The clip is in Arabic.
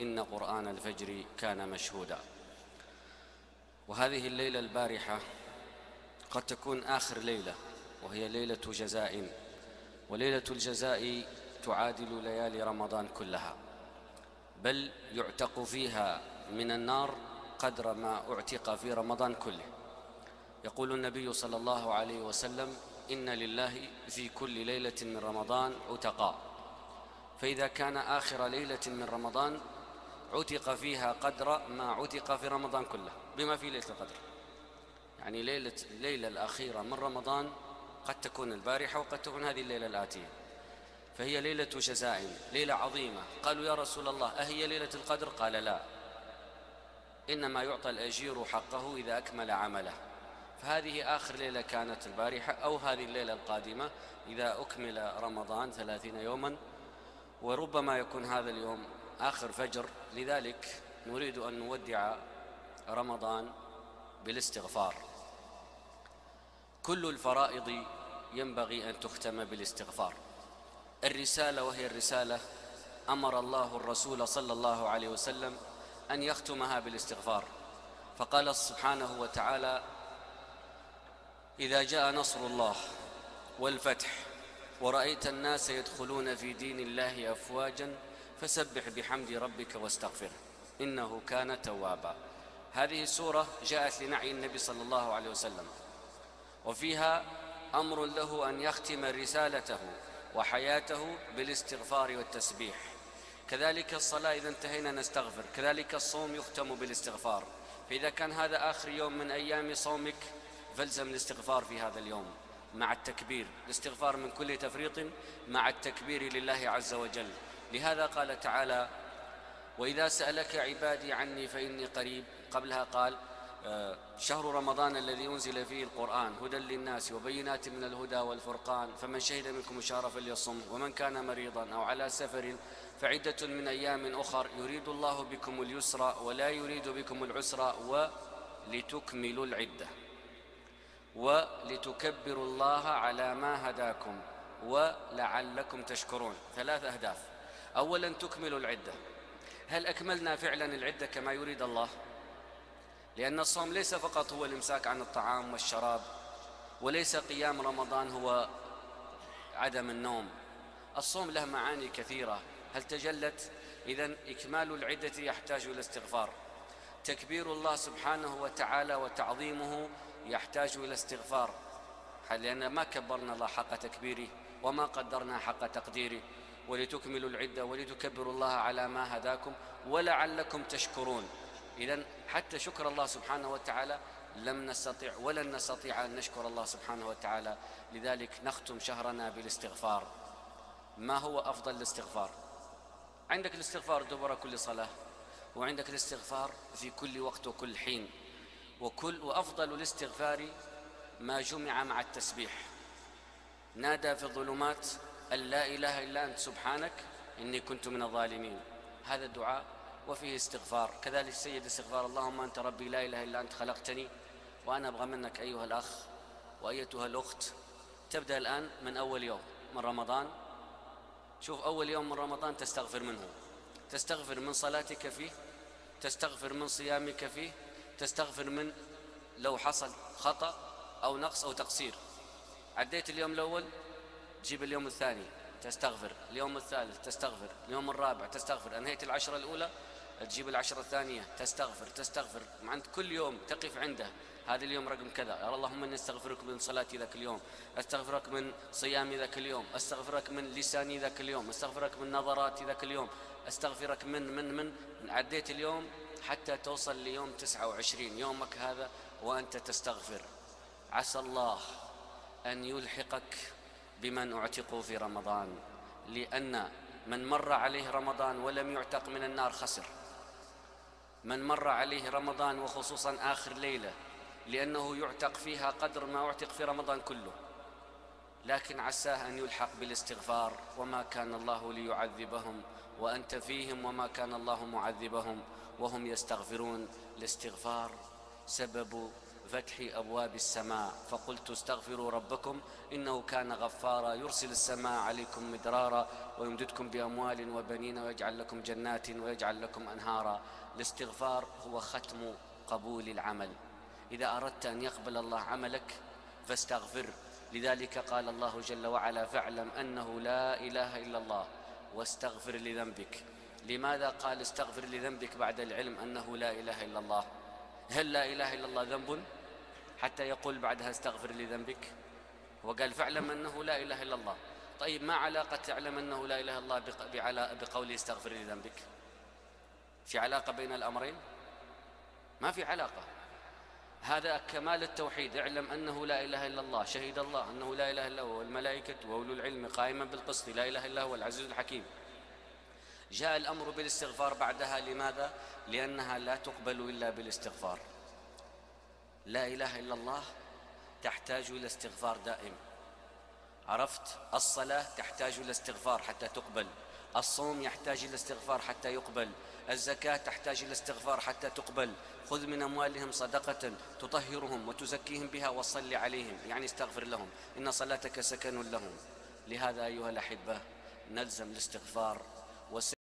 إن قرآن الفجر كان مشهودا. وهذه الليلة البارحة قد تكون آخر ليلة، وهي ليلة جزاء، وليلة الجزاء تعادل ليالي رمضان كلها، بل يعتق فيها من النار قدر ما اعتق في رمضان كله. يقول النبي صلى الله عليه وسلم: إن لله في كل ليلة من رمضان عتقاء، فإذا كان آخر ليلة من رمضان عتق فيها قدر ما عتق في رمضان كله، بما في ليلة القدر. يعني الليلة الأخيرة من رمضان قد تكون البارحة وقد تكون هذه الليلة الآتية، فهي ليلة جزاء، ليلة عظيمة. قالوا: يا رسول الله، أهي ليلة القدر؟ قال: لا، إنما يعطى الأجير حقه إذا أكمل عمله. فهذه آخر ليلة كانت البارحة، أو هذه الليلة القادمة إذا أكمل رمضان 30 يوما، وربما يكون هذا اليوم آخر فجر. لذلك نريد أن نودع رمضان بالاستغفار. كل الفرائض ينبغي أن تختم بالاستغفار. الرسالة، وهي الرسالة، أمر الله الرسول صلى الله عليه وسلم أن يختمها بالاستغفار، فقال سبحانه وتعالى: إذا جاء نصر الله والفتح ورأيت الناس يدخلون في دين الله أفواجا فسبح بحمد ربك واستغفره إنه كان توابا. هذه السورة جاءت لنعي النبي صلى الله عليه وسلم، وفيها أمر له أن يختم رسالته وحياته بالاستغفار والتسبيح. كذلك الصلاة إذا انتهينا نستغفر، كذلك الصوم يختم بالاستغفار. فإذا كان هذا آخر يوم من أيام صومك فالزم الاستغفار في هذا اليوم مع التكبير، الاستغفار من كل تفريط مع التكبير لله عز وجل. لهذا قال تعالى: وإذا سألك عبادي عني فإني قريب. قبلها قال: شهر رمضان الذي أنزل فيه القرآن هدى للناس وبينات من الهدى والفرقان فمن شهد منكم الشهر فليصم ومن كان مريضا أو على سفر فعدة من أيام أخر يريد الله بكم اليسر ولا يريد بكم العسر ولتكملوا العدة ولتكبروا الله على ما هداكم ولعلكم تشكرون. 3 أهداف. أولا تكملوا العدة. هل أكملنا فعلا العدة كما يريد الله؟ لأن الصوم ليس فقط هو الإمساك عن الطعام والشراب، وليس قيام رمضان هو عدم النوم. الصوم له معاني كثيرة. هل تجلت؟ إذن إكمال العدة يحتاج إلى استغفار. تكبير الله سبحانه وتعالى وتعظيمه يحتاج إلى استغفار، لأن ما كبرنا الله حق تكبيره وما قدرنا حق تقديره. ولتكملوا العدة ولتكبروا الله على ما هداكم ولعلكم تشكرون. إذن حتى شكر الله سبحانه وتعالى لم نستطيع ولن نستطيع أن نشكر الله سبحانه وتعالى. لذلك نختم شهرنا بالاستغفار. ما هو أفضل الاستغفار؟ عندك الاستغفار دبر كل صلاة، وعندك الاستغفار في كل وقت وكل حين، وأفضل الاستغفار ما جمع مع التسبيح. نادى في الظلمات أن لا إله إلا أنت سبحانك إني كنت من الظالمين. هذا الدعاء وفيه استغفار. كذلك سيد استغفار: اللهم أنت ربي لا إله إلا أنت خلقتني وأنا أبغى منك أيها الأخ وأيتها الأخت. تبدأ الآن من أول يوم من رمضان. شوف، أول يوم من رمضان تستغفر منه، تستغفر من صلاتك فيه، تستغفر من صيامك فيه، تستغفر من لو حصل خطأ أو نقص أو تقصير. عديت اليوم الأول تجيب اليوم الثاني تستغفر، اليوم الثالث تستغفر، اليوم الرابع تستغفر، أنهيت العشرة الأولى تجيب العشرة الثانية تستغفر. عند كل يوم تقف عنده: هذا اليوم رقم كذا، اللهم إني أستغفرك من صلاتي ذاك اليوم، أستغفرك من صيامي ذاك اليوم، أستغفرك من لساني ذاك اليوم، أستغفرك من نظراتي ذاك اليوم، أستغفرك من عديت اليوم حتى توصل ليوم 29 يومك هذا وأنت تستغفر. عسى الله أن يلحقك بمن اعتقوا في رمضان، لأن من مر عليه رمضان ولم يعتق من النار خسر. من مر عليه رمضان وخصوصا آخر ليلة، لأنه يعتق فيها قدر ما اعتق في رمضان كله، لكن عساه أن يلحق بالاستغفار. وما كان الله ليعذبهم وأنت فيهم وما كان الله معذبهم وهم يستغفرون. الاستغفار سبب فتح أبواب السماء، فقلت استغفروا ربكم إنه كان غفارا يرسل السماء عليكم مدرارا ويمددكم بأموال وبنين ويجعل لكم جنات ويجعل لكم أنهارا. الاستغفار هو ختم قبول العمل. إذا أردت أن يقبل الله عملك فاستغفر. لذلك قال الله جل وعلا: فاعلم أنه لا إله إلا الله واستغفر لذنبك. لماذا قال استغفر لذنبك بعد العلم أنه لا إله إلا الله؟ هل لا إله إلا الله ذنب حتى يقول بعدها استغفر لذنبك؟ وقال فاعلم أنه لا إله إلا الله. طيب ما علاقة تعلم أنه لا إله إلا الله بقوله استغفر لذنبك؟ في علاقة بين الأمرين؟ ما في علاقة. هذا كمال التوحيد. اعلم أنه لا إله إلا الله، شهد الله أنه لا إله إلا هو والملائكة وأولو العلم قائما بالقسط، لا إله إلا هو العزيز الحكيم. جاء الأمر بالاستغفار بعدها. لماذا؟ لأنها لا تقبل إلا بالاستغفار. لا إله إلا الله تحتاج إلى استغفار دائم. عرفت؟ الصلاة تحتاج إلى استغفار حتى تقبل، الصوم يحتاج إلى استغفار حتى يقبل، الزكاة تحتاج إلى استغفار حتى تقبل. خذ من أموالهم صدقة تطهرهم وتزكيهم بها وصل عليهم، يعني استغفر لهم، إن صلاتك سكن لهم. لهذا أيها الأحبة نلزم الاستغفار